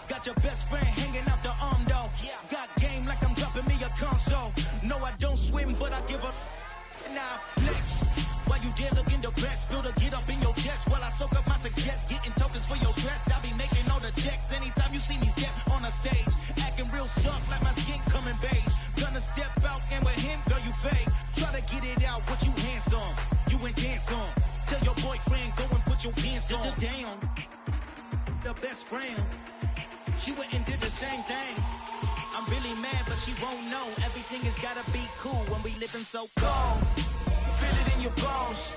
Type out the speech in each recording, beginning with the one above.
Got your best friend hanging out the arm though. Got game like I'm dropping me a console. No, I don't swim, but I give a now flex. While you there looking depressed, feel the get up in your chest while I soak up my success, getting tokens for your stress. I be making all the checks anytime you see me step on a stage, acting real soft like my skin coming beige. Gonna step out and with him, girl, you fake. Try to get it out, what you handsome, you ain't dance on. Tell your boyfriend go and put your pants on. Down, the best friend. She went and did the same thing. I'm really mad, but she won't know. Everything has gotta be cool when we living so cold. Feel it in your bones.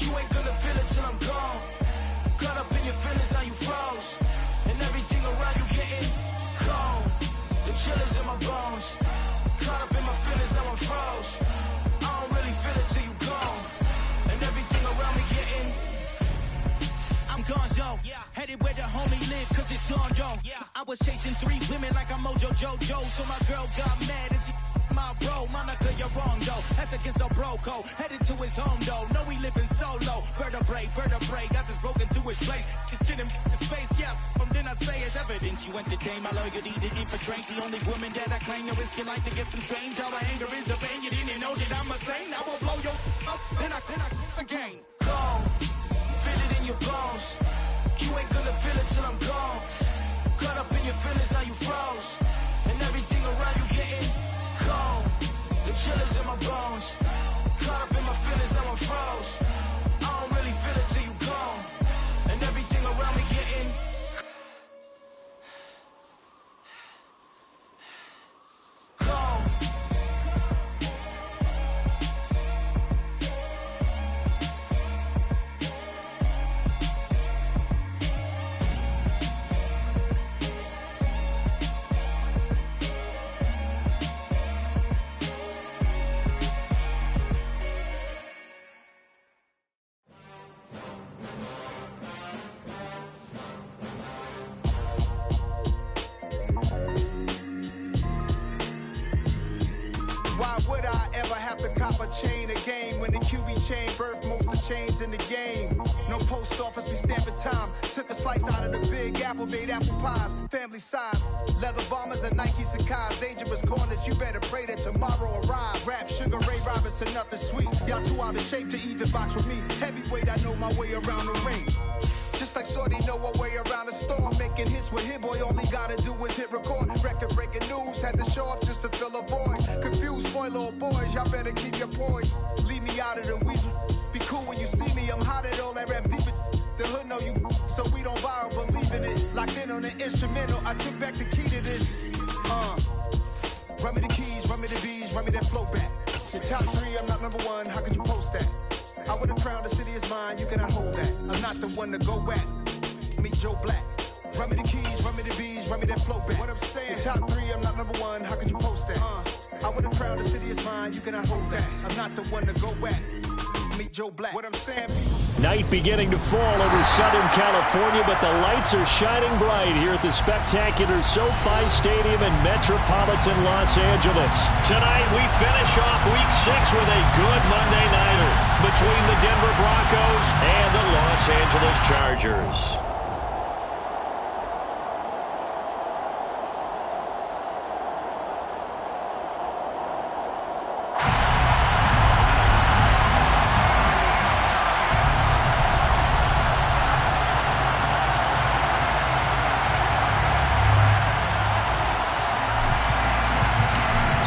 You ain't gonna feel it till I'm gone. Caught up in your feelings, now you froze. And everything around you getting cold. The chillers in my bones. Caught up in my feelings, now I'm froze. I don't really feel it till you gone. And everything around me getting I'm gonzo, headed where the homie live, cause it's on, yo. I was chasing 3 women like I'm Mojo Jojo, so my girl got mad and she my bro. Monica, you're wrong, though. That's against a bro code. Headed to his home, though. No, we living solo. Vertebrae, got this broken to his place. It's shit in his face, yeah. Then I say it's evidence you entertain my loyalty to infiltrate. The only woman that I claim to risk your life to get some strange. All my anger is a pain. You didn't know that I'm a saint. I will blow your up, then I again. Gone. Feel it in your bones. You ain't gonna feel it till I'm gone. Caught up in your feelings, now you froze. And everything around you getting cold. The chillers in my bones. Caught up in my feelings, now I'm froze. I don't really feel it till you gone. And everything around me getting cold. chains in the game. No post office, we stamping time. Took a slice out of the big apple, made apple pies. Family size, leather bombers and Nike Sacai's. Dangerous corners, you better pray that tomorrow arrives. Rap, Sugar Ray Robinson, nothing sweet. Y'all too out of shape to even box with me. Heavyweight, I know my way around the ring. Just like Shorty know her way around the storm. Making hits with Hit Boy, all he gotta do is hit record. Record breaking news, had to show up just to fill a void. Confused boy, little boys, y'all better keep your poise. Leave me out of the weasel. Be cool when you see me, I'm hot at all that rap deep. The hood know you, so we don't borrow, believe in it. Locked in on the instrumental, I took back the key to this. Run me the keys, run me the bees, run me that flow back. Your top 3, I'm not number 1, how could you post that? I would've crowned the city is mine, you cannot hold that. I'm not the one to go back. Meet Joe Black. Run me the keys, run me the bees, run me that flow back. What I'm saying, your top 3, I'm not number 1, how could you post that? I would've crowned the city is mine, you cannot hold that. I'm not the one to go back. Meet Joe Black. What I'm saying, night beginning to fall over Southern California, but the lights are shining bright here at the spectacular SoFi Stadium in metropolitan Los Angeles. Tonight we finish off Week 6 with a good Monday nighter between the Denver Broncos and the Los Angeles Chargers.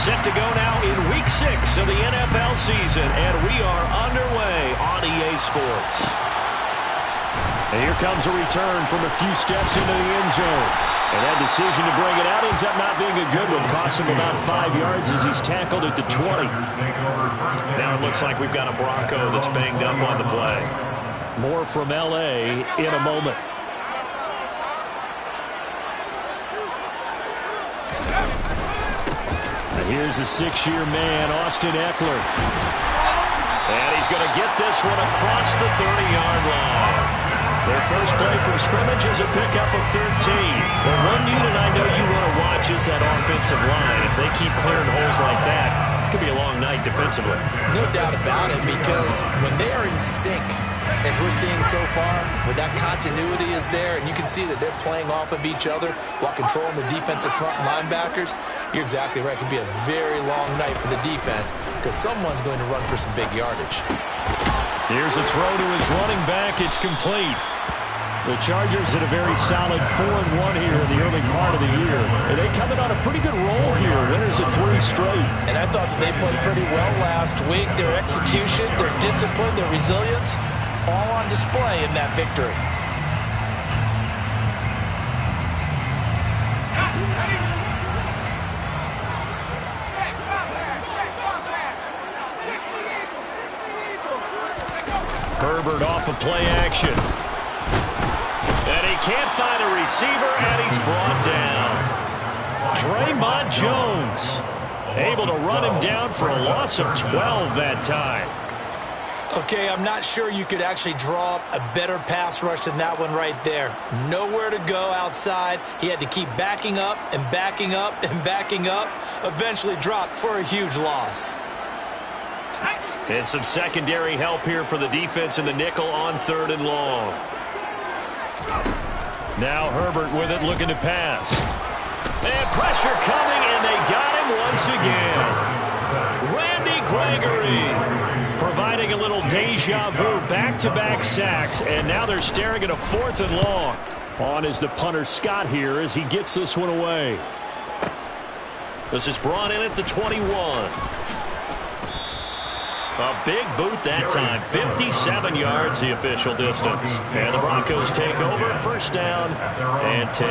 Set to go now in Week 6 of the NFL season, and we are underway on EA Sports. And here comes a return from a few steps into the end zone. And that decision to bring it out ends up not being a good one. Cost him about 5 yards as he's tackled at the 20. Now it looks like we've got a Bronco that's banged up on the play. More from L.A. in a moment. Here's a 6-year man, Austin Eckler. And he's going to get this one across the 30-yard line. Their first play from scrimmage is a pickup of 13. Well, one unit I know you want to watch is that offensive line. If they keep clearing holes like that, it could be a long night defensively. No doubt about it, because when they are in sync, as we're seeing so far, when that continuity is there, and you can see that they're playing off of each other while controlling the defensive front linebackers, you're exactly right. It could be a very long night for the defense because someone's going to run for some big yardage. Here's a throw to his running back. It's complete. The Chargers had a very solid 4-1 here in the early part of the year. And they come in on a pretty good roll here. Winners of 3 straight. And I thought that they played pretty well last week. Their execution, their discipline, their resilience, all on display in that victory. Herbert off of play action. And he can't find a receiver, and he's brought down. Draymond Jones able to run him down for a loss of 12 that time. Okay, I'm not sure you could actually draw up a better pass rush than that one right there. Nowhere to go outside. He had to keep backing up and backing up and backing up. Eventually dropped for a huge loss. And some secondary help here for the defense in the nickel on 3rd and long. Now Herbert with it, looking to pass. And pressure coming, and they got him once again. Randy Gregory providing a little deja vu, back-to-back sacks, and now they're staring at a 4th and long. On is the punter Scott here as he gets this one away. This is brought in at the 21. A big boot that time. 57 yards the official distance. And the Broncos take over. 1st down and 10.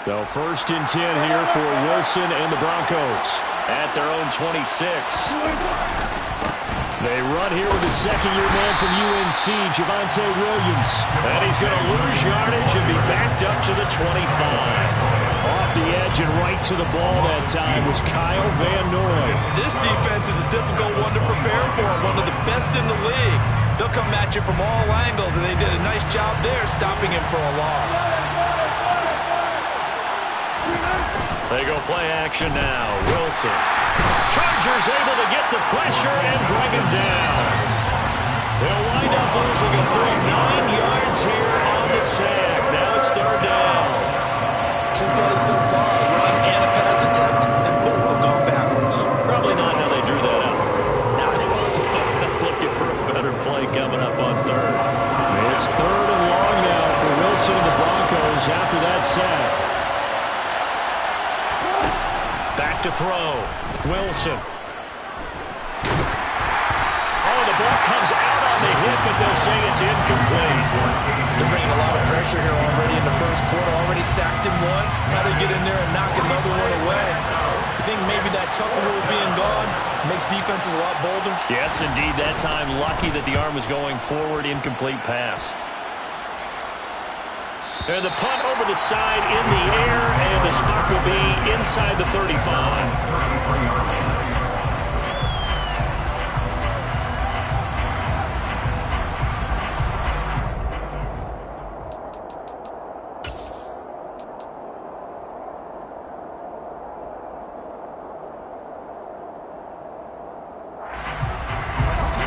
So 1st and 10 here for Wilson and the Broncos at their own 26. They run here with a 2nd-year man from UNC, Javonte Williams. And he's going to lose yardage and be backed up to the 25. Off the edge and right to the ball that time was Kyle Van Noy. This defense is a difficult one to prepare for, one of the best in the league. They'll come at you from all angles, and they did a nice job there stopping him for a loss. They go play action now. Wilson. Chargers able to get the pressure and bring him down. They'll wind up losing a full 9 yards here on the sack. Now it's third down. 2 plays so far, a run and a pass attempt, and both have gone backwards. Probably not how they drew that up. Looking for a better play coming up on third. It's third and long now for Wilson and the Broncos after that sack. Back to throw. Wilson. Oh, the ball comes out on the hit, but they'll say it's incomplete. They're bringing a lot of pressure here already in the first quarter. Already sacked him once. How to get in there and knock another one away. I think maybe that Tucker rule being gone makes defenses a lot bolder. Yes, indeed. That time, lucky that the arm was going forward. Incomplete pass. And the punt over the side in the air, and the spot will be inside the 35.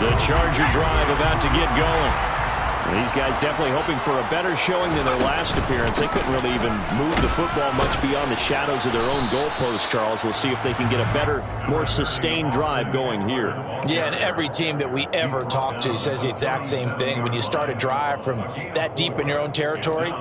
The Charger drive about to get going. These guys definitely hoping for a better showing than their last appearance. They couldn't really even move the football much beyond the shadows of their own goalpost, Charles. We'll see if they can get a better, more sustained drive going here. Yeah, and every team that we ever talk to says the exact same thing. When you start a drive from that deep in your own territory,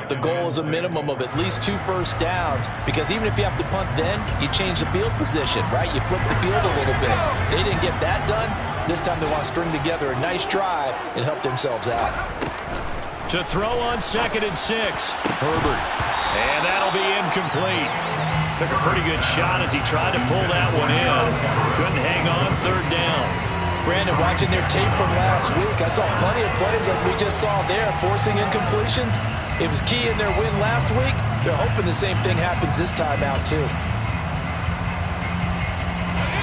the goal is a minimum of at least 2 first downs, because even if you have to punt then, you change the field position, right? You flip the field a little bit. They didn't get that done. This time they want to string together a nice drive and help themselves out. To throw on 2nd and 6. Herbert. And that'll be incomplete. Took a pretty good shot as he tried to pull that one in. Couldn't hang on 3rd down. Brandon, watching their tape from last week, I saw plenty of plays like we just saw there, forcing incompletions. It was key in their win last week. They're hoping the same thing happens this time out, too.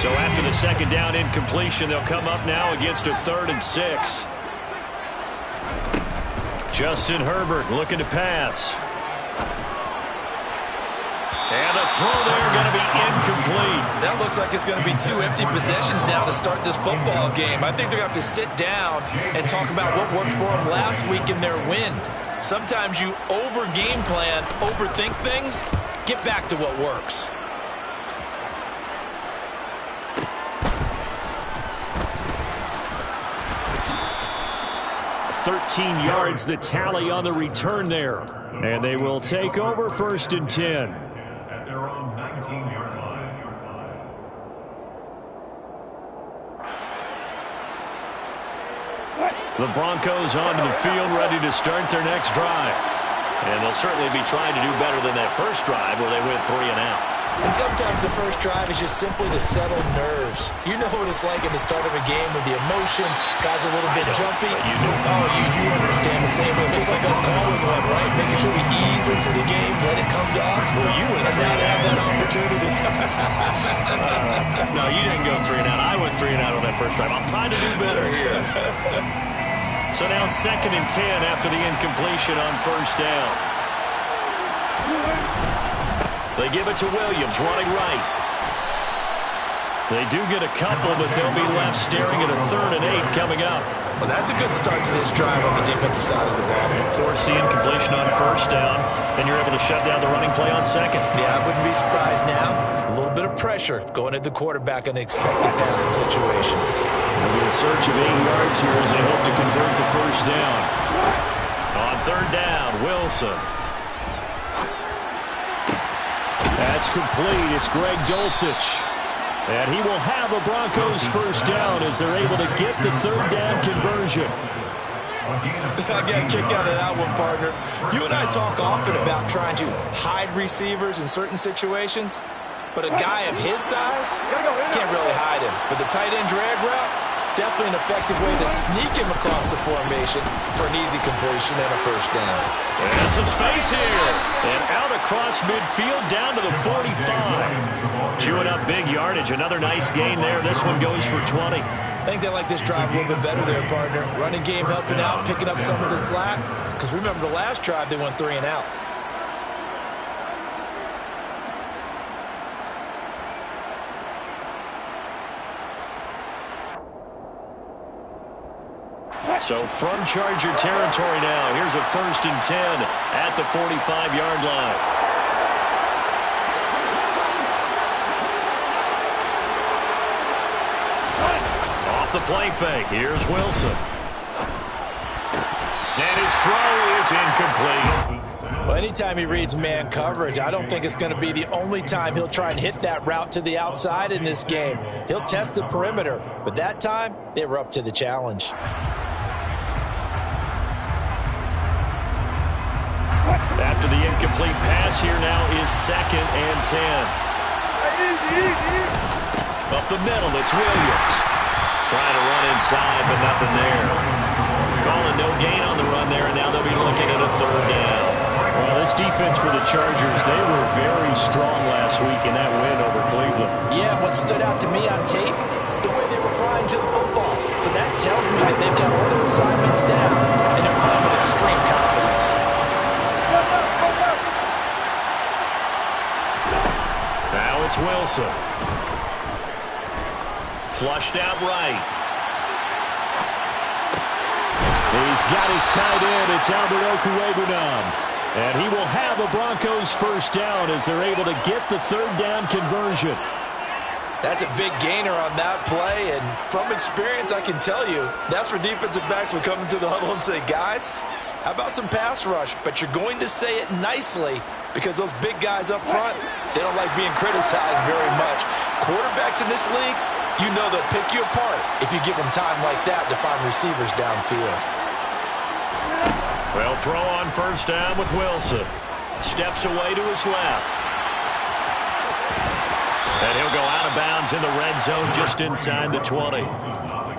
So after the 2nd down incompletion, they'll come up now against a 3rd and 6. Justin Herbert looking to pass. And the throw there going to be incomplete. That looks like it's going to be 2 empty possessions now to start this football game. I think they're going to have to sit down and talk about what worked for them last week in their win. Sometimes you over-game plan, overthink things. Get back to what works. 13 yards the tally on the return there. And they will take over 1st and 10. At their own 19-yard line. The Broncos onto the field ready to start their next drive. And they'll certainly be trying to do better than that first drive where they went 3 and out. And sometimes the first drive is just simply to settle nerves. You know what it's like at the start of a game with the emotion. Guys are a little bit jumpy. You understand the same way. Just like us calling one, right? Making sure we ease into the game, let it come to us. Well, you went and now they have that opportunity. No, you didn't go 3 and out. I went 3 and out on that first drive. I'm trying to do better here. So now 2nd and 10 after the incompletion on 1st down. They give it to Williams, running right. They do get a couple, but they'll be left staring at a 3rd and 8 coming up. Well, that's a good start to this drive on the defensive side of the ball. Force the incompletion on 1st down. Then you're able to shut down the running play on 2nd. Yeah, I wouldn't be surprised now. A little bit of pressure going at the quarterback in an expected passing situation. They'll be in search of 8 yards here as they hope to convert the 1st down. On 3rd down, Wilson. That's complete. It's Greg Dulcich. And he will have a Broncos 1st down as they're able to get the 3rd down conversion. I got a kick out of that one, partner. You and I talk often about trying to hide receivers in certain situations, but a guy of his size can't really hide him. But the tight end drag route, definitely an effective way to sneak him across the formation for an easy completion and a 1st down. And some space here. And out across midfield down to the 45. Chewing up big yardage. Another nice gain there. This one goes for 20. I think they like this drive a little bit better there, partner. Running game helping out, picking up some of the slack. Because remember the last drive, they went 3 and out. So from Charger territory now, here's a 1st and 10 at the 45-yard line. Off the play fake, here's Wilson. And his throw is incomplete. Well, anytime he reads man coverage, I don't think it's going to be the only time he'll try and hit that route to the outside in this game. He'll test the perimeter, but that time, they were up to the challenge. After the incomplete pass, here now is 2nd and 10. Up the middle, it's Williams. Trying to run inside, but nothing there. Calling no gain on the run there, and now they'll be looking at a 3rd down. Well, this defense for the Chargers, they were very strong last week in that win over Cleveland. Yeah, what stood out to me on tape, the way they were flying to the football. So that tells me that they've got all their assignments down, and they're playing with extreme confidence. Now it's Wilson. Flushed out right. He's got his tight end. It's Albert Okwuegbunam. And he will have the Broncos 1st down as they're able to get the 3rd down conversion. That's a big gainer on that play, and from experience, I can tell you, that's where defensive backs will come into the huddle and say, guys, how about some pass rush? But you're going to say it nicely because those big guys up front, they don't like being criticized very much. Quarterbacks in this league, you know they'll pick you apart if you give them time like that to find receivers downfield. Well, throw on 1st down with Wilson. Steps away to his left. And he'll go out of bounds in the red zone just inside the 20.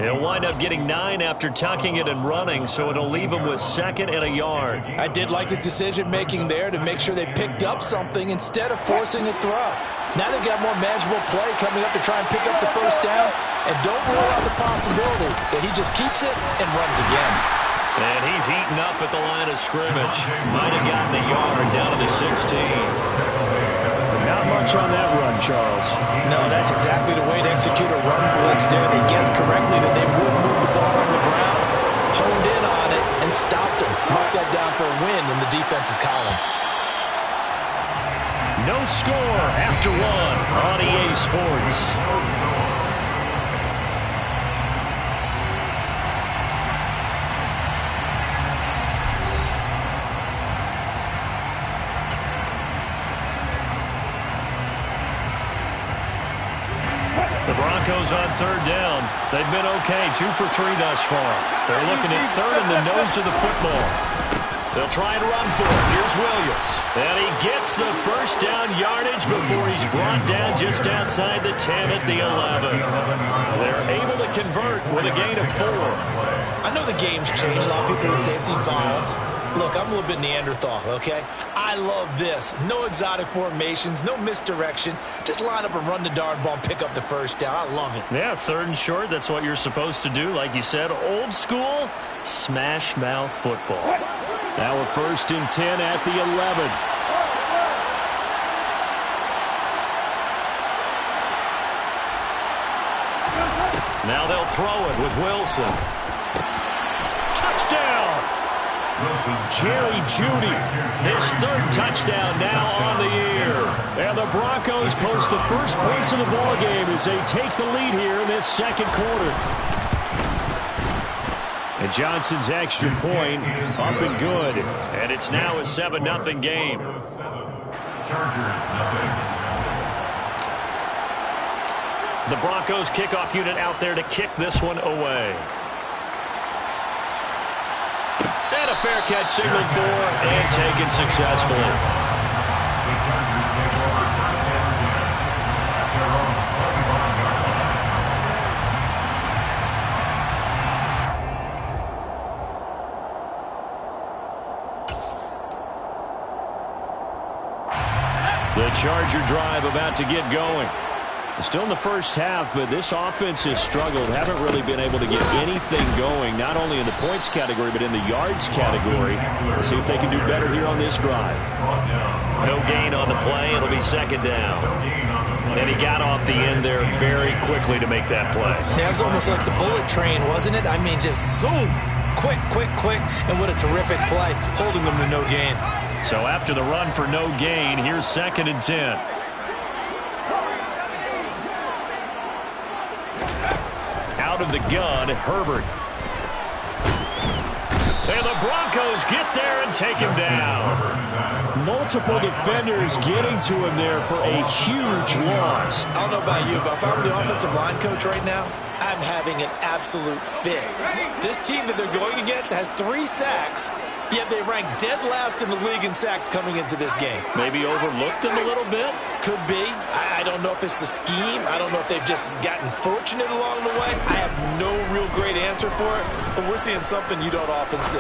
He'll wind up getting 9 after tucking it and running, so it'll leave him with 2nd and a yard. I did like his decision-making there to make sure they picked up something instead of forcing a throw. Now they've got more manageable play coming up to try and pick up the 1st down, and don't rule out the possibility that he just keeps it and runs again. And he's eaten up at the line of scrimmage. Might have gotten a yard down to the 16. Not much on that run, Charles. No, that's exactly the way to execute a run blitz there. They guessed correctly that they would move the ball on the ground, honed in on it, and stopped him. Mark that down for a win in the defense's column. No score after 1 on EA Sports. The Broncos on 3rd down. They've been okay, 2 for 3 thus far. They're looking at 3rd in the nose of the football. They'll try and run for it. Here's Williams. And he gets the 1st down yardage before he's brought down just outside the 10 at the 11. They're able to convert with a gain of 4. I know the game's changed. A lot of people would say it's evolved. Look, I'm a little bit Neanderthal, okay? I love this. No exotic formations, no misdirection. Just line up and run the darn ball and pick up the 1st down. I love it. Yeah, 3rd and short, that's what you're supposed to do. Like you said, old school, smash mouth football. Now a 1st and 10 at the 11. Now they'll throw it with Wilson. Touchdown! Jerry Jeudy, his 3rd touchdown now on the year. And the Broncos post the first points of the ballgame as they take the lead here in this 2nd quarter. And Johnson's extra point up and good. And it's now a 7-0 game. The Broncos kickoff unit out there to kick this one away. And a fair catch signaled for and taken successfully. The Chargers take over 1st and 10 at their own 35-yard line. The Charger drive about to get going. Still in the 1st half, but this offense has struggled. Haven't really been able to get anything going, not only in the points category, but in the yards category. Let's see if they can do better here on this drive. No gain on the play. It'll be 2nd down. And he got off the end there very quickly to make that play. Yeah, it was almost like the bullet train, wasn't it? I mean, just zoom. quick, and what a terrific play, holding them to no gain. So after the run for no gain, here's 2nd and 10. Out of the gun, Herbert. And the Broncos get there and take him down. Multiple defenders getting to him there for a huge loss. I don't know about you, but if I'm the offensive line coach right now, I'm having an absolute fit. This team that they're going against has 3 sacks, yet they rank dead last in the league in sacks coming into this game. Maybe overlooked them a little bit? Could be. I don't know if it's the scheme. I don't know if they've just gotten fortunate along the way. I have no real great answer for it, but we're seeing something you don't often see.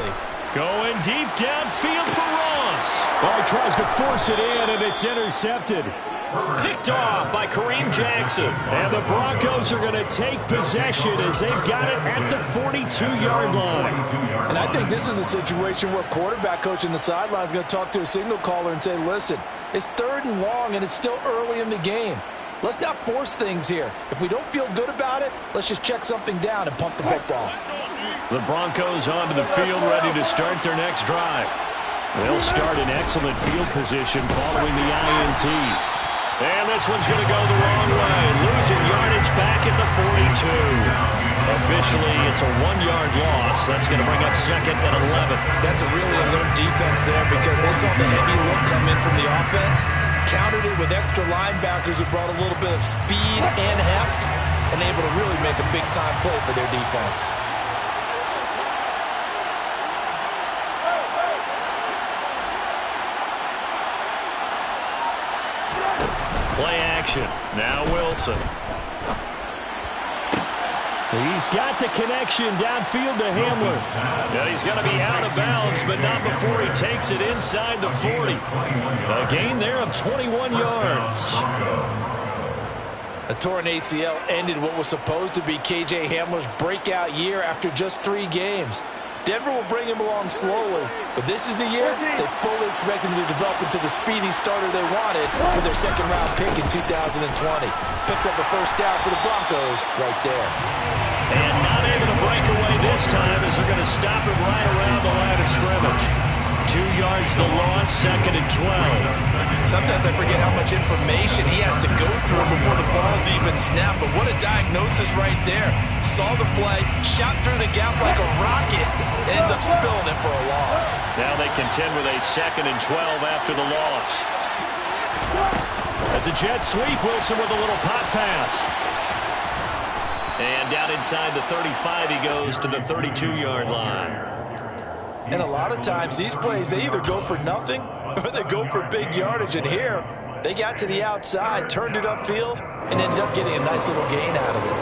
Going deep downfield for Ross. Oh, he tries to force it in, and it's intercepted. Picked off by Kareem Jackson. And the Broncos are going to take possession as they've got it at the 42-yard line. And I think this is a situation where quarterback coach in the sideline is going to talk to a signal caller and say, listen, it's 3rd and long, and it's still early in the game. Let's not force things here. If we don't feel good about it, let's just check something down and pump the football. The Broncos onto the field, ready to start their next drive. They'll start in excellent field position following the INT. And this one's going to go the wrong way, losing yardage back at the 42. Officially, it's a 1-yard loss. That's going to bring up 2nd and 11. That's a really alert defense there because they saw the heavy look come in from the offense, countered it with extra linebackers who brought a little bit of speed and heft, and able to really make a big-time play for their defense. Play action. Now Wilson. He's got the connection downfield to Hamler. And he's going to be out of bounds, but not before he takes it inside the 40. A gain there of 21 yards. A torn ACL ended what was supposed to be K.J. Hamler's breakout year after just 3 games. Denver will bring him along slowly, but this is the year they fully expect him to develop into the speedy starter they wanted for their 2nd-round pick in 2020. Picks up a 1st down for the Broncos right there. And not able to break away this time as they're going to stop him right around the line of scrimmage. 2 yards the loss, 2nd and 12. Sometimes I forget how much information he has to go through before the ball's even snapped, but what a diagnosis right there. Saw the play, shot through the gap like a rocket, and ends up spilling it for a loss. Now they contend with a 2nd and 12 after the loss. That's a jet sweep. Wilson with a little pop pass. And down inside the 35 he goes to the 32-yard line. And a lot of times these plays, they either go for nothing or they go for big yardage. And here, they got to the outside, turned it upfield, and ended up getting a nice little gain out of it.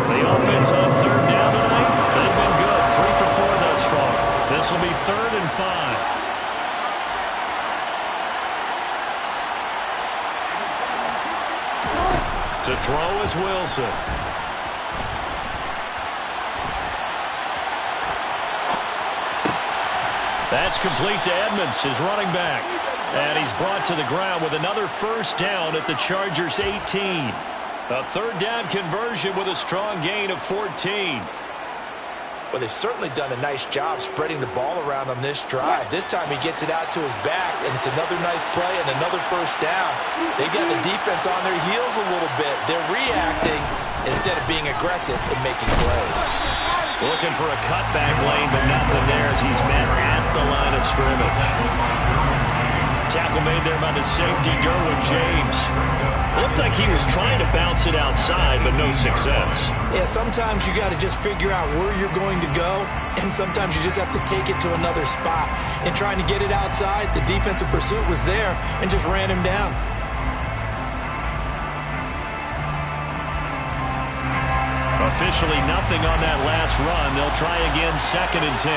The offense on 3rd down tonight, they've been good. 3 for 4 thus far. This will be 3rd and 5. To throw is Wilson. That's complete to Edmonds, his running back. And he's brought to the ground with another 1st down at the Chargers' 18. A 3rd down conversion with a strong gain of 14. Well, they've certainly done a nice job spreading the ball around on this drive. This time he gets it out to his back, and it's another nice play and another 1st down. They've got the defense on their heels a little bit. They're reacting instead of being aggressive and making plays. Looking for a cutback lane, but nothing there as he's met at the line of scrimmage. Tackle made there by the safety, Derwin James. Looked like he was trying to bounce it outside, but no success. Yeah, sometimes you got to just figure out where you're going to go, and sometimes you just have to take it to another spot. And trying to get it outside, the defensive pursuit was there and just ran him down. Officially nothing on that last run. They'll try again, 2nd and 10.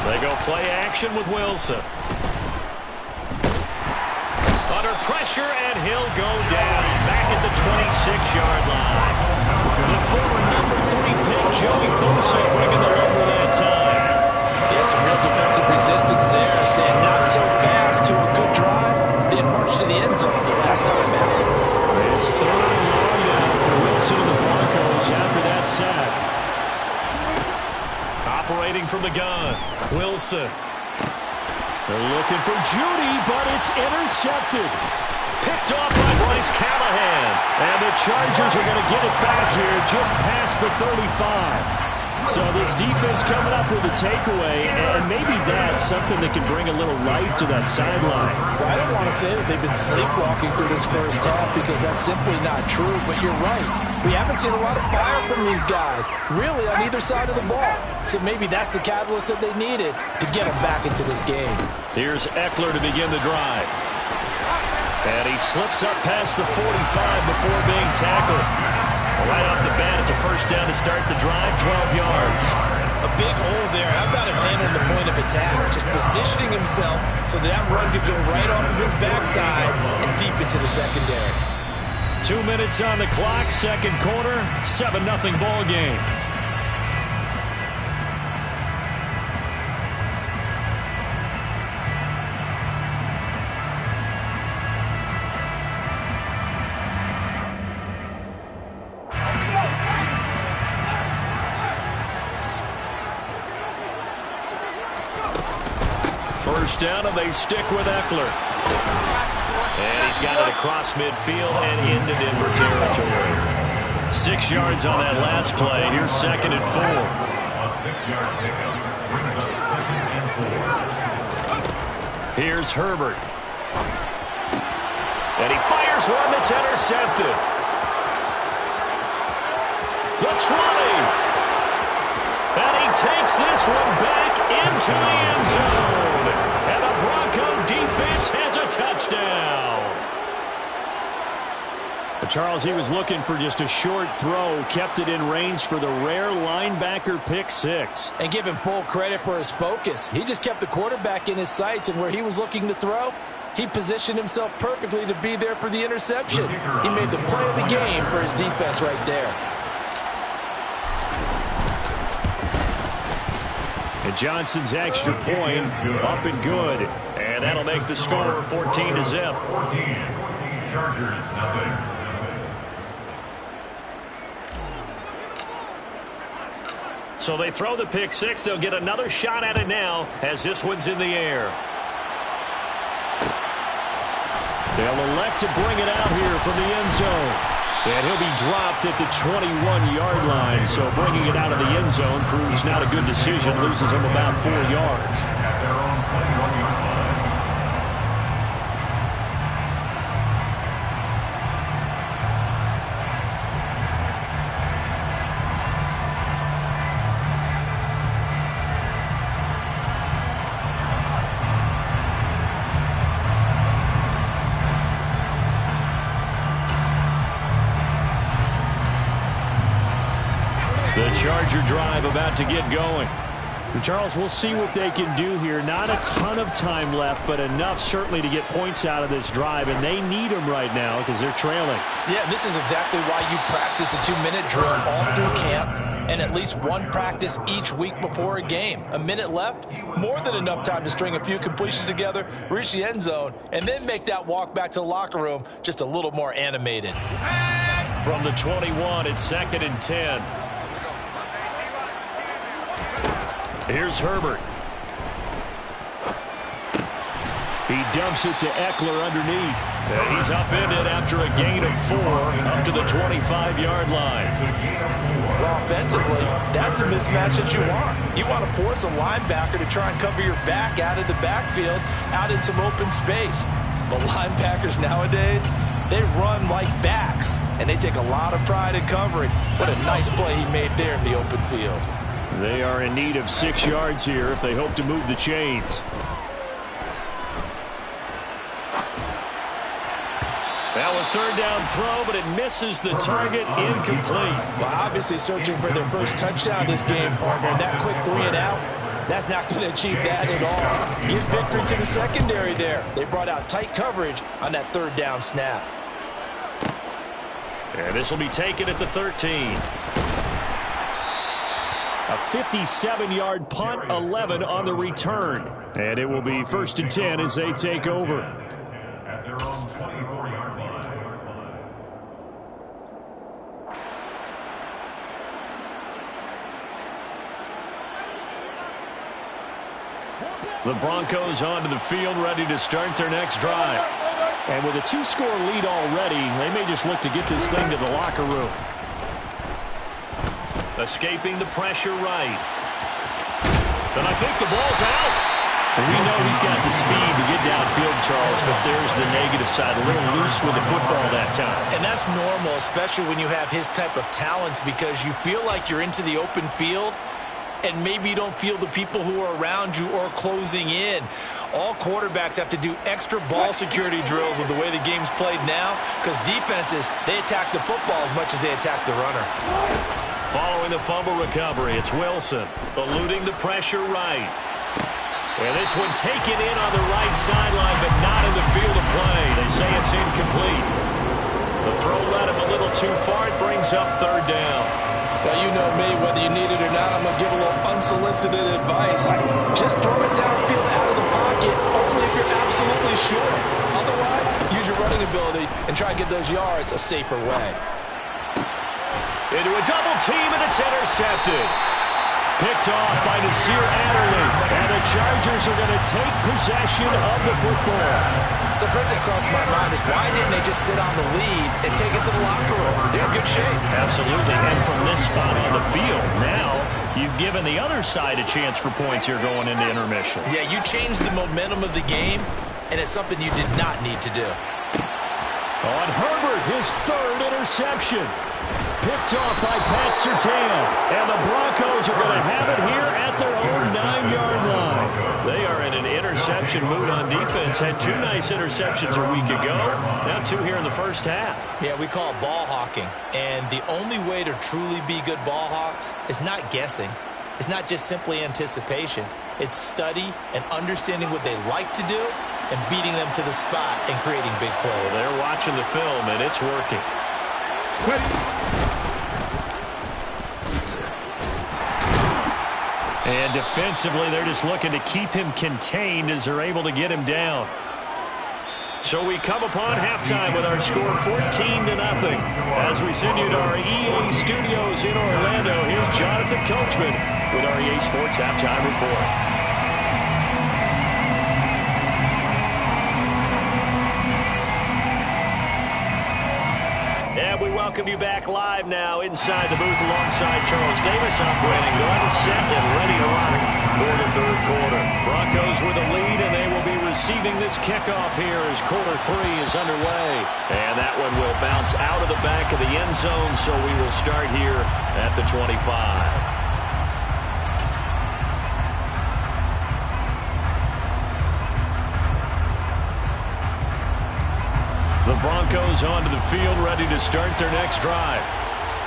They go play action with Wilson. Under pressure, and he'll go down back at the 26-yard line. The former number 3 pick, Joey Bosa, bringing the lumber that time. Yeah, some real defensive resistance there. Saying not so fast to a good drive. Didn't march to the end zone the last time out. It's 3rd and long now for Wilson in the Rotating from the gun. Wilson. They're looking for Judy, but it's intercepted. Picked off by Bryce Callahan. And the Chargers are going to get it back here just past the 35. So this defense coming up with a takeaway, and maybe that's something that can bring a little life to that sideline. Well, I don't want to say that they've been sleepwalking through this first half because that's simply not true, but you're right. We haven't seen a lot of fire from these guys, really, on either side of the ball. So maybe that's the catalyst that they needed to get them back into this game. Here's Eckler to begin the drive. And he slips up past the 45 before being tackled. Right off the bat, it's a first down to start the drive, 12 yards. A big hole there. How about him handling the point of attack? Just positioning himself so that run could go right off of his backside and deep into the secondary. 2 minutes on the clock, second quarter, 7-0 ball game. First down, and they stick with Eckler. And he's got it across midfield and into Denver territory. 6 yards on that last play. Here's 2nd and 4. A 6-yard pickup brings up 2nd and 4. Here's Herbert. And he fires one that's intercepted. The 20. And he takes this one back into the end zone. And the Bronco defense has a touchdown. Charles, he was looking for just a short throw, kept it in range for the rare linebacker pick 6. And give him full credit for his focus. He just kept the quarterback in his sights, and where he was looking to throw, he positioned himself perfectly to be there for the interception. He made the play of the game for his defense right there. And Johnson's extra point up and good. And that'll make the score 14-0. 14. Chargers, nothing. So they throw the pick 6. They'll get another shot at it now as this one's in the air. They'll elect to bring it out here from the end zone. And he'll be dropped at the 21-yard line. So bringing it out of the end zone proves not a good decision. Loses him about 4 yards. At their own 21-yard line. The Charger drive about to get going. Charles, we'll see what they can do here. Not a ton of time left, but enough certainly to get points out of this drive, and they need them right now because they're trailing. Yeah, this is exactly why you practice a 2-minute drill all through camp and at least one practice each week before a game. A minute left, more than enough time to string a few completions together, reach the end zone, and then make that walk back to the locker room just a little more animated. From the 21, it's 2nd and 10. Here's Herbert. He dumps it to Eckler underneath. And he's upended after a gain of 4 up to the 25-yard line. Well, offensively, that's the mismatch that you want. You want to force a linebacker to try and cover your back out of the backfield, out in some open space. But linebackers nowadays, they run like backs, and they take a lot of pride in covering. What a nice play he made there in the open field. They are in need of 6 yards here if they hope to move the chains. Now a third down throw, but it misses the target, incomplete. Well, obviously searching for their first touchdown this game, partner. That quick 3 and out, that's not going to achieve that at all. Give victory to the secondary there. They brought out tight coverage on that third down snap. And this will be taken at the 13. A 57-yard punt, 11 on the return. And it will be 1st and 10 as they take over. At their own 24-yard line. The Broncos onto the field, ready to start their next drive. And with a 2-score lead already, they may just look to get this thing to the locker room. Escaping the pressure right. And I think the ball's out. And we know he's got the speed to get downfield, Charles, but there's the negative side. A little loose with the football that time. And that's normal, especially when you have his type of talents, because you feel like you're into the open field and maybe you don't feel the people who are around you or closing in. All quarterbacks have to do extra ball security drills with the way the game's played now, because defenses, they attack the football as much as they attack the runner. Following the fumble recovery, it's Wilson, eluding the pressure right. And this one taken in on the right sideline, but not in the field of play. They say it's incomplete. The throw led him a little too far. It brings up third down. Well, you know me, whether you need it or not, I'm going to give a little unsolicited advice. Just throw it downfield out of the pocket, only if you're absolutely sure. Otherwise, use your running ability and try to get those yards a safer way. Into a double team, and it's intercepted. Picked off by Nasir Adderley. And the Chargers are going to take possession of the football. So first thing that crossed my mind is, why didn't they just sit on the lead and take it to the locker room? They're in good shape. Absolutely. And from this spot on the field, now you've given the other side a chance for points here going into intermission. Yeah, you changed the momentum of the game, and it's something you did not need to do. On Herbert, his third interception. Picked off by Pat Surtain. And the Broncos are going to have it here at their own 9-yard line. They are in an interception mood on defense. Had 2 nice interceptions a week ago. Now 2 here in the first half. Yeah, we call it ball hawking. And the only way to truly be good ball hawks is not guessing. It's not just simply anticipation. It's study and understanding what they like to do and beating them to the spot and creating big plays. They're watching the film, and it's working. And defensively, they're just looking to keep him contained as they're able to get him down. So we come upon halftime with our score 14-0. As we send you to our EA studios in Orlando, here's Jonathan Coachman with our EA Sports Halftime Report. And we welcome you back live now inside the booth alongside Charles Davis. I'm Brandon Gunn, set and ready to rock for the third quarter. Broncos with a lead, and they will be receiving this kickoff here as quarter 3 is underway. And that one will bounce out of the back of the end zone, so we will start here at the 25. The Broncos onto the field, ready to start their next drive.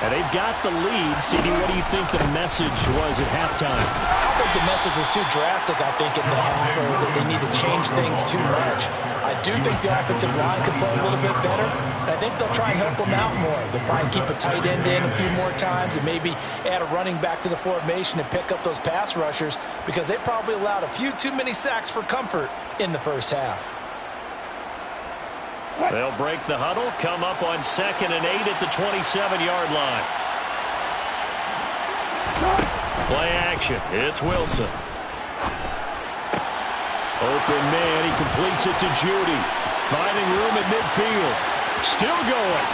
And they've got the lead. CD, what do you think the message was at halftime? I don't think the message was too drastic, I think, in the half, or that they need to change things too much. I do think the offensive line could play a little bit better. And I think they'll try and help them out more. They'll probably keep a tight end in a few more times and maybe add a running back to the formation and pick up those pass rushers, because they probably allowed a few too many sacks for comfort in the first half. They'll break the huddle, come up on 2nd and 8 at the 27-yard line. Play action. It's Wilson. Open man. He completes it to Judy. Finding room at midfield. Still going.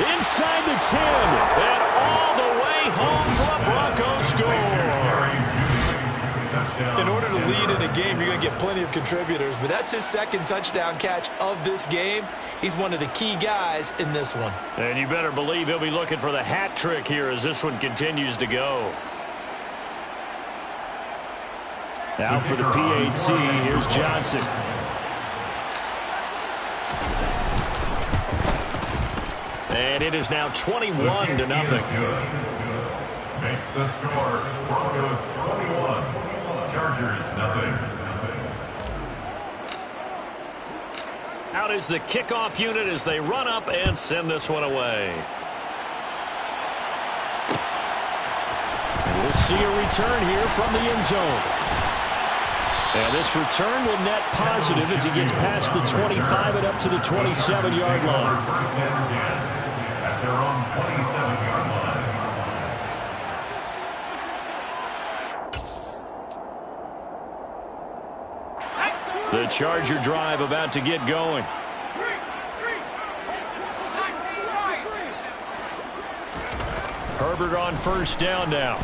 Inside the 10. And all the way home for a Broncos score. In order to lead in a game, you're going to get plenty of contributors, but that's his 2nd touchdown catch of this game. He's one of the key guys in this one. And you better believe he'll be looking for the hat trick here as this one continues to go. Now for the PAT, here's Johnson. And it is now 21-0. Makes the score Broncos 21. Chargers, nothing. Out is the kickoff unit as they run up and send this one away. And we'll see a return here from the end zone. And this return will net positive as he gets past the 25 and up to the 27-yard line. First and 10 at their own 27-yard line. The Charger drive about to get going. Herbert on first down now.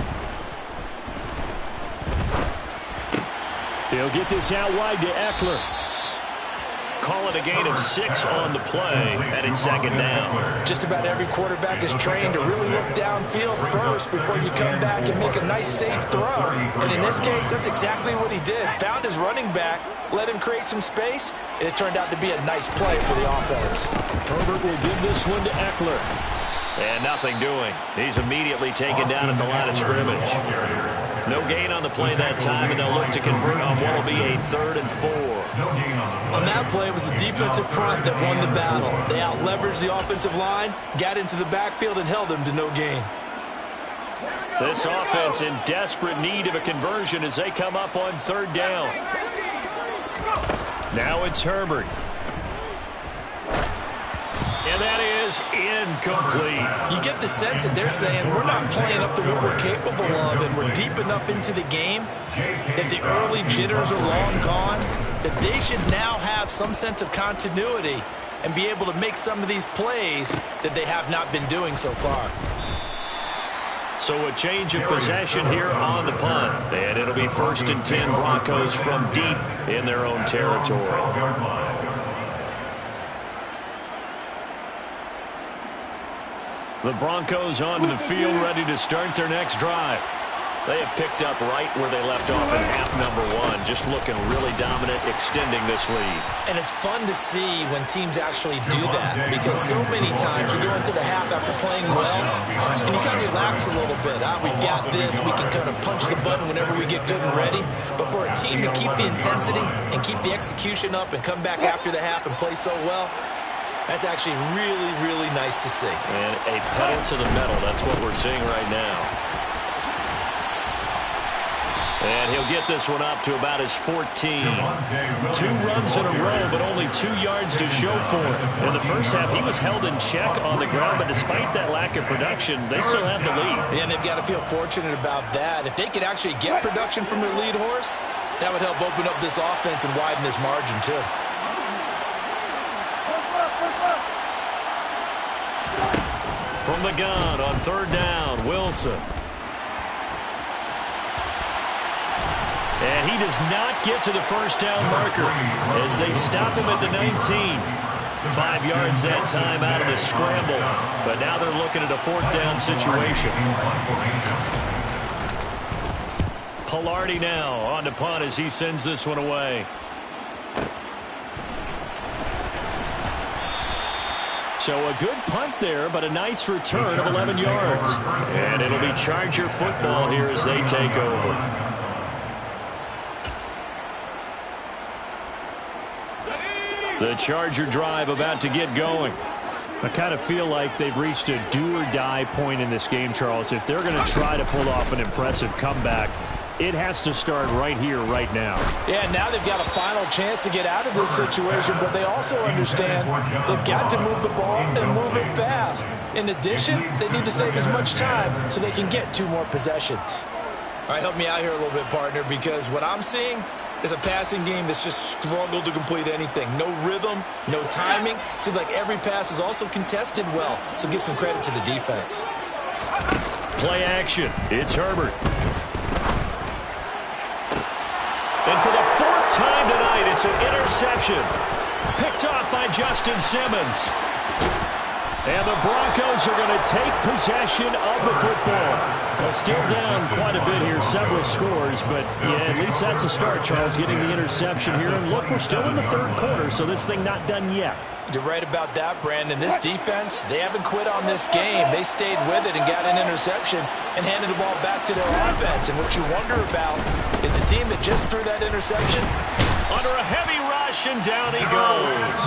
He'll get this out wide to Eckler. Call it a gain of 6 on the play, and it's second down. Just about every quarterback is trained to really look downfield first before you come back and make a nice, safe throw. And in this case, that's exactly what he did. Found his running back, let him create some space, and it turned out to be a nice play for the offense. Herbert will give this one to Eckler. And nothing doing. He's immediately taken down at the line of scrimmage. No gain on the play that time, and they'll look to convert on what will be a 3rd and 4. On that play, it was the defensive front that won the battle. They out-leveraged the offensive line, got into the backfield, and held them to no gain. This offense in desperate need of a conversion as they come up on 3rd down. Now it's Herbert. And that is incomplete. You get the sense that they're saying we're not playing up to what we're capable of, and we're deep enough into the game that the early jitters are long gone, that they should now have some sense of continuity and be able to make some of these plays that they have not been doing so far. So a change of possession here on the punt. And it'll be 1st and 10 Broncos from deep in their own territory. The Broncos onto the field, ready to start their next drive. They have picked up right where they left off in half number 1, just looking really dominant, extending this lead. And it's fun to see when teams actually do that, because so many times you go into the half after playing well, and you kind of relax a little bit. We've got this. We can kind of punch the button whenever we get good and ready. But for a team to keep the intensity and keep the execution up and come back after the half and play so well, that's actually really, really nice to see. And a pedal to the metal. That's what we're seeing right now. And he'll get this one up to about his 14. 2 runs in a row, but only 2 yards to show for it. In the first half, he was held in check on the ground, but despite that lack of production, they still have the lead. And they've got to feel fortunate about that. If they could actually get production from their lead horse, that would help open up this offense and widen this margin, too. From the gun on 3rd down, Wilson. And he does not get to the first down marker as they stop him at the 19. 5 yards that time out of the scramble. But now they're looking at a 4th down situation. Pilardi now on to punt as he sends this one away. So a good punt there, but a nice return of 11 yards. And it'll be Charger football here as they take over. The Charger drive about to get going. I kind of feel like they've reached a do-or-die point in this game, Charles. If they're going to try to pull off an impressive comeback, it has to start right here, right now. Yeah, now they've got a final chance to get out of this situation, but they also understand they've got to move the ball and move it fast. In addition, they need to save as much time so they can get 2 more possessions. All right, help me out here a little bit, partner, because what I'm seeing is a passing game that's just struggled to complete anything. No rhythm, no timing. Seems like every pass is also contested well, so give some credit to the defense. Play action. It's Herbert. And for the 4th time tonight, it's an interception. Picked off by Justin Simmons. And the Broncos are going to take possession of the football. Well, still down quite a bit here, several scores, but yeah, at least that's a start, Charles, getting the interception here. And look, we're still in the 3rd quarter, so this thing not done yet. You're right about that, Brandon. This defense, they haven't quit on this game. They stayed with it and got an interception and handed the ball back to their offense. And what you wonder about is the team that just threw that interception under a heavy rush, and down he goes.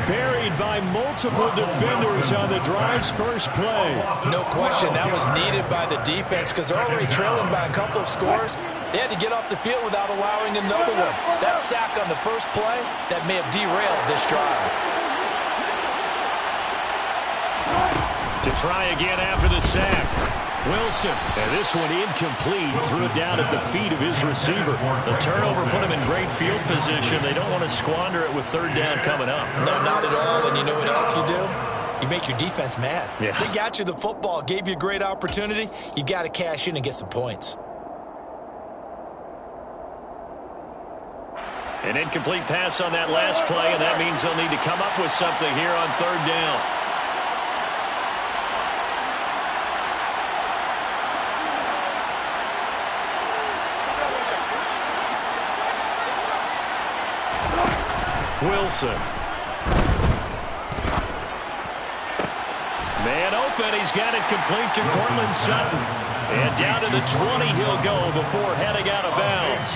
Buried by multiple defenders on the drive's first play. No question, that was needed by the defense because they're already trailing by a couple of scores. They had to get off the field without allowing another one. That sack on the first play, that may have derailed this drive. To try again after the sack. Wilson. And this one incomplete. Threw it down at the feet of his receiver. The turnover put him in great field position. They don't want to squander it with third down coming up. No, not at all. And you know what else you do? You make your defense mad. Yeah. They got you the football, gave you a great opportunity. You got to cash in and get some points. An incomplete pass on that last play, and that means they'll need to come up with something here on third down. Wilson. Man open. He's got it complete to Cortland Sutton. And down to the 20 he'll go before heading out of bounds.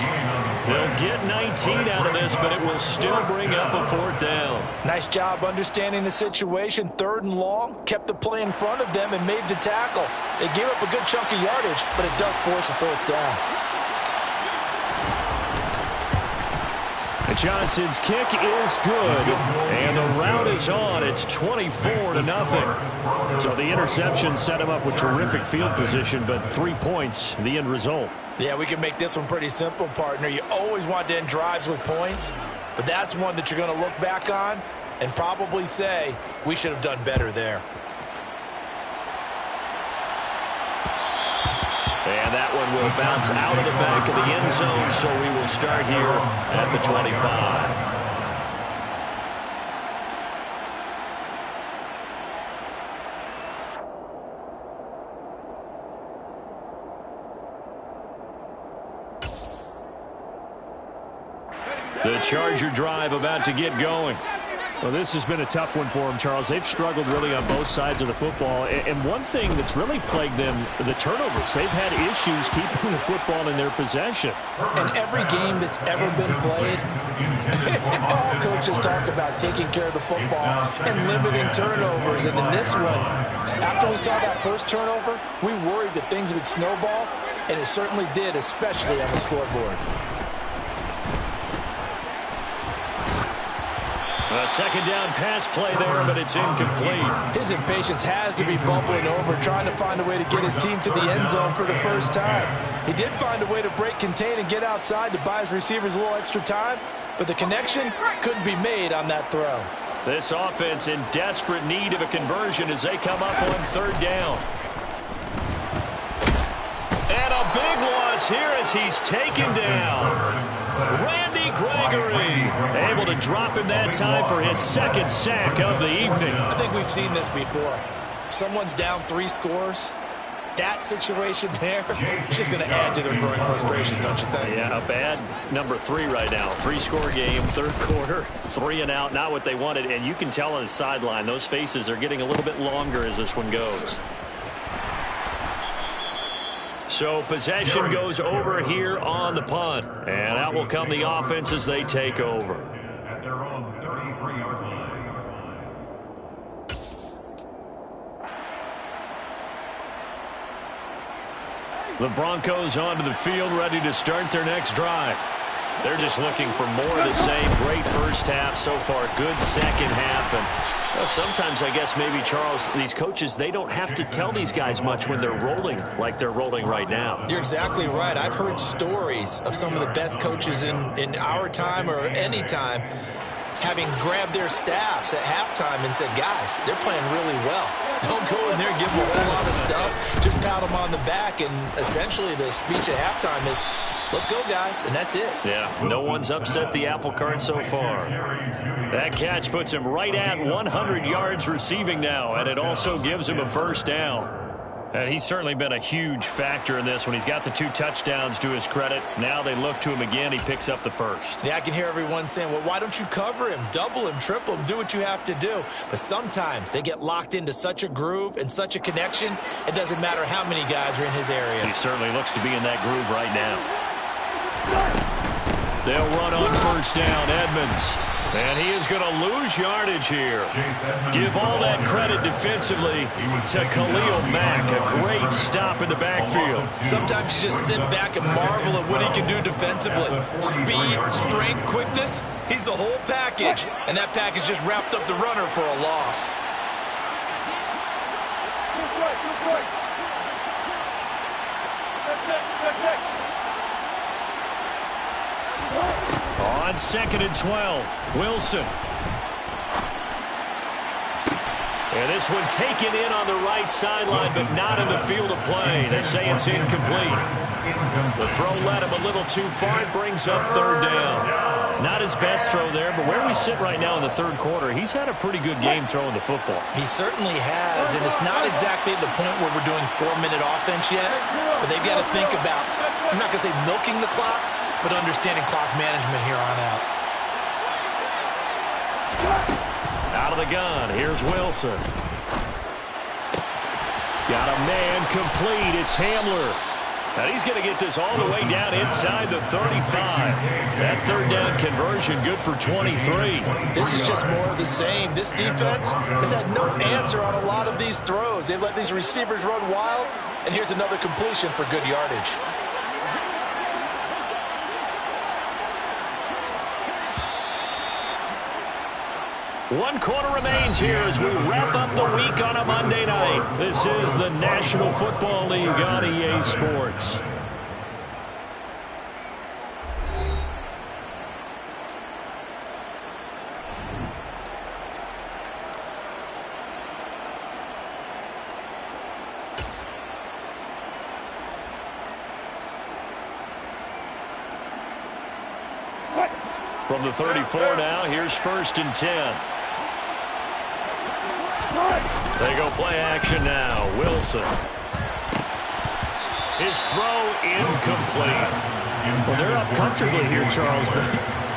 They'll get 19 out of this, but it will still bring up a fourth down. Nice job understanding the situation. Third and long, kept the play in front of them and made the tackle. They gave up a good chunk of yardage, but it does force a fourth down. Johnson's kick is good, and the route is on. It's 24-0. So the interception set him up with terrific field position, but 3 points, the end result. Yeah, we can make this one pretty simple, partner. You always want to end drives with points, but that's one that you're going to look back on and probably say, we should have done better there. And that one will bounce out of the back of the end zone, so we will start here at the 25. The Charger drive about to get going. Well, this has been a tough one for them, Charles. They've struggled really on both sides of the football. And one thing that's really plagued them, the turnovers. They've had issues keeping the football in their possession. In every game that's ever been played, all coaches talk about taking care of the football and limiting turnovers. And in this one, after we saw that first turnover, we worried that things would snowball, and it certainly did, especially on the scoreboard. A second down pass play there, but it's incomplete. His impatience has to be bubbling over, trying to find a way to get his team to the end zone for the first time. He did find a way to break contain and get outside to buy his receivers a little extra time, but the connection couldn't be made on that throw. This offense in desperate need of a conversion as they come up on third down. And a big loss here as he's taken down. Randy Gregory able to drop him that time for his second sack of the evening. I think we've seen this before. Someone's down 3 scores. That situation there is just going to add to their growing frustrations, don't you think? Yeah, a bad number 3 right now. 3-score game, third quarter, 3 and out, not what they wanted. And you can tell on the sideline, those faces are getting a little bit longer as this one goes. So possession goes over here on the punt. And out will come the offense as they take over. At their own 33-yard line. The Broncos onto the field, ready to start their next drive. They're just looking for more of the same. Great first half so far. Good second half. And well, sometimes I guess maybe, Charles, these coaches, they don't have to tell these guys much when they're rolling like they're rolling right now. You're exactly right. I've heard stories of some of the best coaches in our time or any time having grabbed their staffs at halftime and said, guys, they're playing really well. Don't go in there and give them a whole lot of stuff. Just pat them on the back. And essentially the speech at halftime is, let's go, guys, and that's it. Yeah, no one's upset the apple cart so far. That catch puts him right at 100 yards receiving now, and it also gives him a first down. And he's certainly been a huge factor in this when he's got the 2 touchdowns to his credit. Now they look to him again. He picks up the first. Yeah, I can hear everyone saying, well, why don't you cover him, double him, triple him, do what you have to do. But sometimes they get locked into such a groove and such a connection, it doesn't matter how many guys are in his area. He certainly looks to be in that groove right now. They'll run on first down, Edmonds. And he is going to lose yardage here. Give all that credit defensively to Khalil Mack. A great stop in the backfield. Sometimes you just sit back and marvel at what he can do defensively. Speed, strength, quickness, he's the whole package. And that package just wrapped up the runner for a loss. On 2nd and 12, Wilson. And this one taken in on the right sideline, but not in the field of play. They say it's incomplete. The throw led him a little too far. It brings up 3rd down. Not his best throw there, but where we sit right now in the 3rd quarter, he's had a pretty good game throwing the football. He certainly has, and it's not exactly at the point where we're doing 4-minute offense yet, but they've got to think about, I'm not going to say milking the clock, but understanding clock management here on out. Out of the gun, here's Wilson. Got a man complete. It's Hamler. And he's going to get this all the way down inside the 35. That 3rd down conversion good for 23. This is just more of the same. This defense has had no answer on a lot of these throws. They've let these receivers run wild, and here's another completion for good yardage. One quarter remains here as we wrap up the week on a Monday night. This is the National Football League on EA Sports. From the 34 now, here's 1st and 10. They go play action now. Wilson. His throw incomplete. Well, they're up comfortably here, Charles, but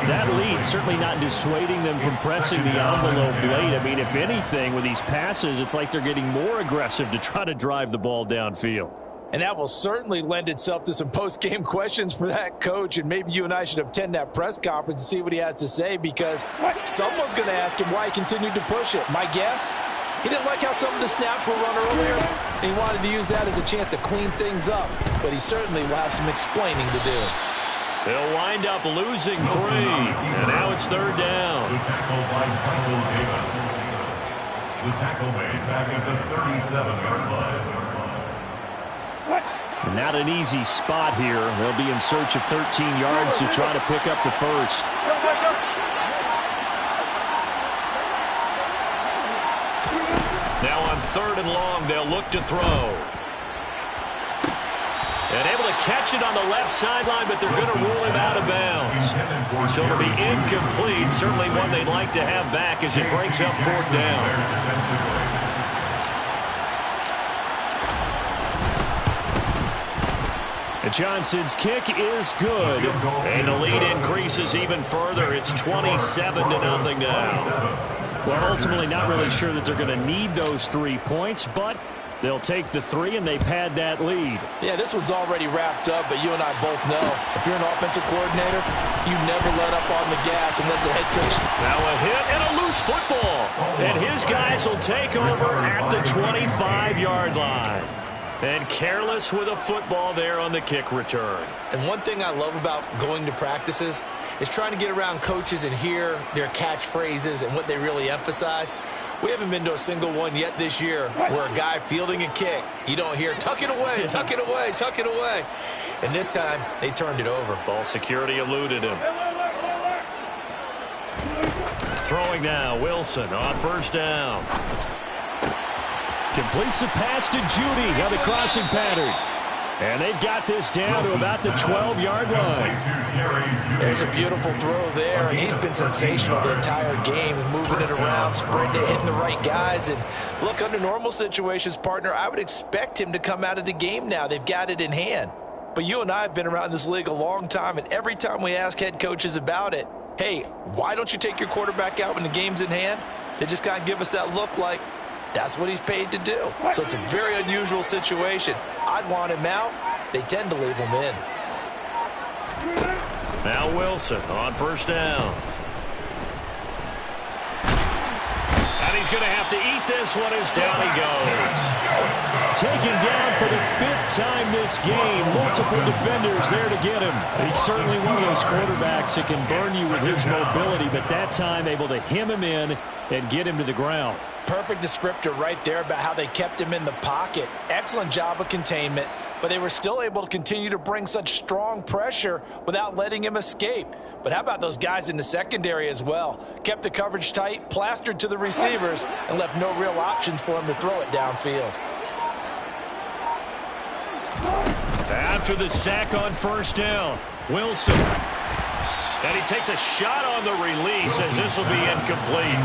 that lead certainly not dissuading them from pressing the envelope late. I mean, if anything, with these passes, it's like they're getting more aggressive to try to drive the ball downfield. And that will certainly lend itself to some post-game questions for that coach, and maybe you and I should attend that press conference and see what he has to say, because someone's going to ask him why he continued to push it. My guess, he didn't like how some of the snaps were run earlier, and he wanted to use that as a chance to clean things up, but he certainly will have some explaining to do. They'll wind up losing 3, and now it's 3rd down. The tackle by Michael Davis. The tackle made back at the 37-yard line. Not an easy spot here. They'll be in search of 13 yards to try to pick up the 1st. Now on 3rd and long, they'll look to throw. And able to catch it on the left sideline, but they're going to rule him out of bounds. So it'll be incomplete. Certainly one they'd like to have back as it breaks up 4th down. And Johnson's kick is good. And the lead increases even further. It's 27-0 now. Well, ultimately not really sure that they're going to need those 3 points, but they'll take the 3 and they pad that lead. Yeah, this one's already wrapped up, but you and I both know if you're an offensive coordinator, you never let up on the gas unless the head coach. Now a hit and a loose football. And his guys will take over at the 25-yard line. And careless with a football there on the kick return. And one thing I love about going to practices is trying to get around coaches and hear their catchphrases and what they really emphasize. We haven't been to a single one yet this year where a guy fielding a kick, you don't hear, tuck it away, tuck it away, tuck it away. And this time, they turned it over. Ball security eluded him. Throwing now, Wilson on 1st down. Completes the pass to Judy on the crossing pattern. And they've got this down to about the 12-yard line. There's a beautiful throw there, and he's been sensational the entire game, moving it around, spreading it, hitting the right guys. And look, under normal situations, partner, I would expect him to come out of the game now. They've got it in hand. But you and I have been around this league a long time, and every time we ask head coaches about it, hey, why don't you take your quarterback out when the game's in hand? They just kind of give us that look like, that's what he's paid to do. So it's a very unusual situation. I'd want him out. They tend to leave him in. Now Wilson on 1st down. And he's going to have to eat this one as down he goes. Taken down for the 5th time this game. Multiple defenders there to get him. He's certainly one of those quarterbacks that can burn you with his mobility, but that time able to hem him in and get him to the ground. Perfect descriptor right there about how they kept him in the pocket. Excellent job of containment. but they were still able to continue to bring such strong pressure without letting him escape. But how about those guys in the secondary as well? Kept the coverage tight, plastered to the receivers, and left no real options for him to throw it downfield. After the sack on first down, Wilson. And he takes a shot on the release as this will be incomplete.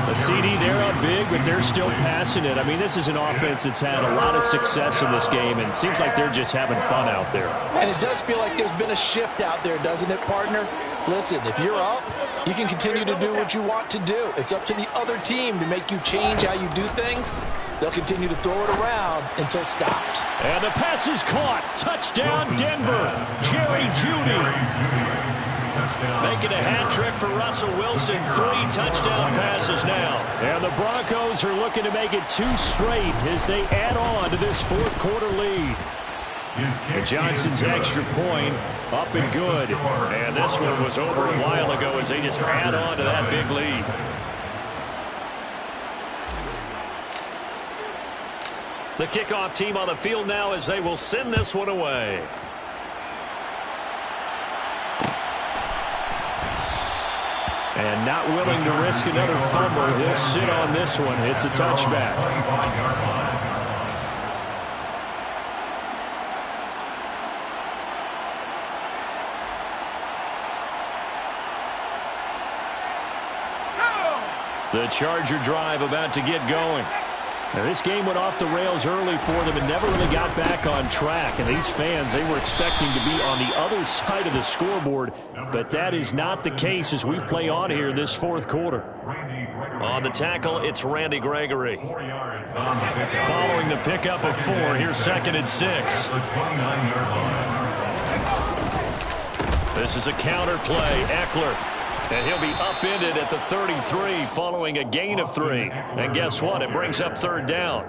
The CD, they're up big, but they're still passing it. I mean, this is an offense that's had a lot of success in this game, and it seems like they're just having fun out there. And it does feel like there's been a shift out there, doesn't it, partner? Listen, if you're up, you can continue to do what you want to do. It's up to the other team to make you change how you do things. They'll continue to throw it around until stopped. And the pass is caught. Touchdown, Denver. Jerry Jeudy. Making a hat trick for Russell Wilson. 3 touchdown passes now. And the Broncos are looking to make it 2 straight as they add on to this fourth quarter lead. And Johnson's extra point up and good. And this one was over a while ago as they just add on to that big lead. The kickoff team on the field now as they will send this one away. And not willing to risk another fumble. He'll sit on this one. It's a touchback. The Charger drive about to get going. Now, this game went off the rails early for them and never really got back on track. And these fans, they were expecting to be on the other side of the scoreboard. But that is not the case as we play on here this fourth quarter. On the tackle, it's Randy Gregory. Following the pickup of 4, here's 2nd and 6. This is a counter play. Eckler. And he'll be upended at the 33 following a gain of 3. And guess what? It brings up 3rd down.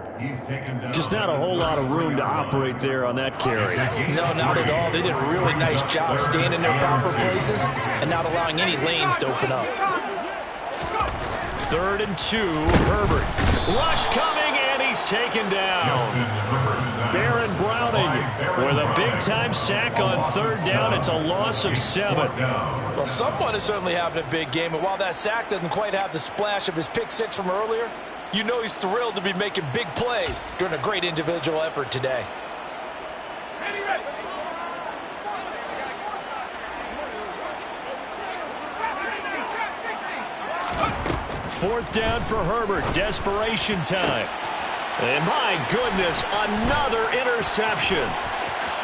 Just not a whole lot of room to operate there on that carry. No, not at all. They did a really nice job staying in their proper places and not allowing any lanes to open up. 3rd and 2, Herbert. Rush coming, and he's taken down. Baron Browning with a big-time sack on 3rd down. It's a loss of 7. Well, someone is certainly having a big game, and while that sack doesn't quite have the splash of his pick 6 from earlier, you know he's thrilled to be making big plays during a great individual effort today. Fourth down for Herbert. Desperation time. And my goodness, another interception.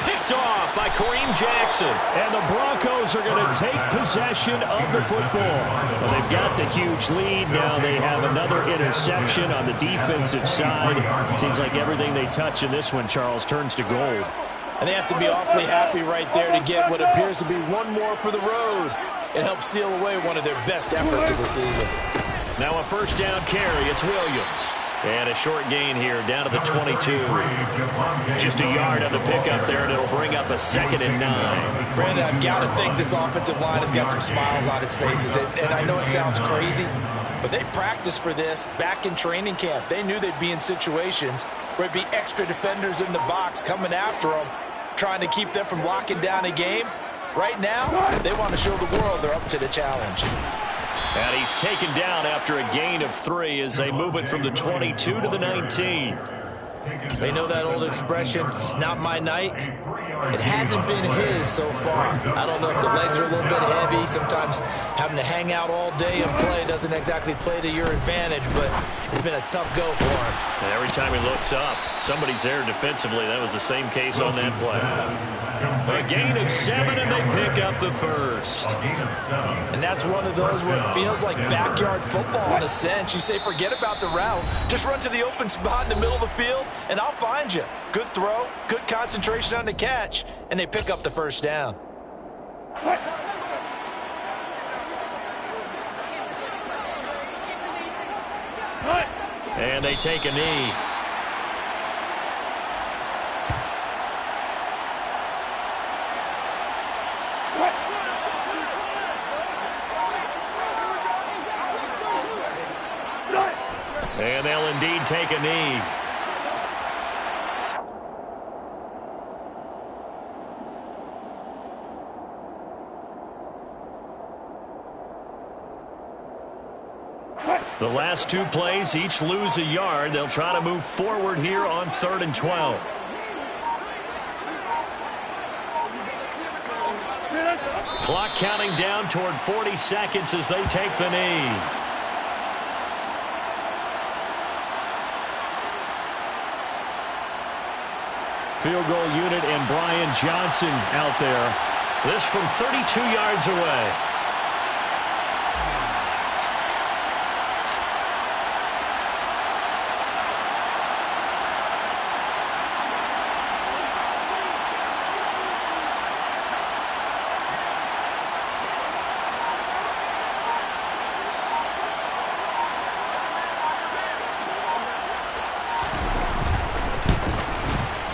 Picked off by Kareem Jackson. And the Broncos are going to take possession of the football. Well, they've got the huge lead. Now they have another interception on the defensive side. Seems like everything they touch in this one, Charles, turns to gold. And they have to be awfully happy right there to get what appears to be one more for the road. It helps seal away one of their best efforts of the season. Now a first down carry. It's Williams. And a short gain here down to the 22. Just a yard on the pickup there, and it'll bring up a 2nd and 9. Brandon, I've got to think this offensive line has got some smiles on its faces. And I know it sounds crazy, but they practiced for this back in training camp. They knew they'd be in situations where it'd be extra defenders in the box coming after them, trying to keep them from locking down a game. Right now, they want to show the world they're up to the challenge. And he's taken down after a gain of 3 as they move it from the 22 to the 19. They know that old expression, it's not my night. It hasn't been his so far. I don't know if the legs are a little bit heavy. Sometimes having to hang out all day and play doesn't exactly play to your advantage, but it's been a tough go for him. And every time he looks up, somebody's there defensively. That was the same case on that play. A gain of 7, and they pick up the first. And that's one of those where it feels like backyard football in a sense. You say, forget about the route. Just run to the open spot in the middle of the field, and I'll find you. Good throw, good concentration on the catch, and they pick up the first down. And they take a knee. And they'll indeed take a knee. The last two plays each lose a yard. They'll try to move forward here on 3rd and 12. Clock counting down toward 40 seconds as they take the knee. Field goal unit and Brian Johnson out there. This from 32 yards away.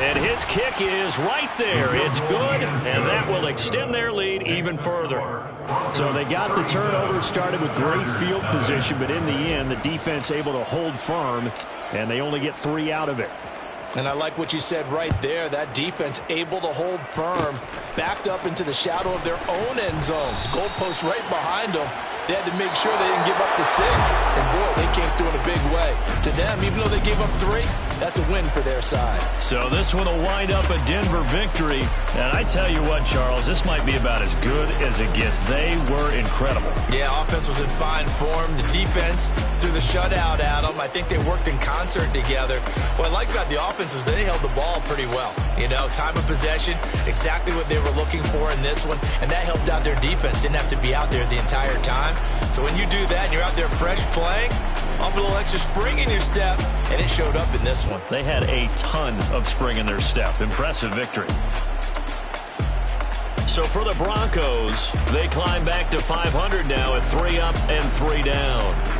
And his kick is right there. It's good, and that will extend their lead even further. So they got the turnover started with great field position, but in the end, the defense able to hold firm, and they only get 3 out of it. And I like what you said right there. That defense able to hold firm, backed up into the shadow of their own end zone. Goalpost right behind them. They had to make sure they didn't give up the 6. And, boy, they came through in a big way. To them, even though they gave up 3, that's a win for their side. So this one will wind up a Denver victory. And I tell you what, Charles, this might be about as good as it gets. They were incredible. Yeah, offense was in fine form. The defense threw the shutout at them. I think they worked in concert together. What I like about the offense was they held the ball pretty well. You know, time of possession, exactly what they were looking for in this one. And that helped out their defense. Didn't have to be out there the entire time. So when you do that and you're out there fresh playing, off a little extra spring in your step, and it showed up in this one. They had a ton of spring in their step. Impressive victory. So for the Broncos, they climb back to 500 now at 3 up and 3 down.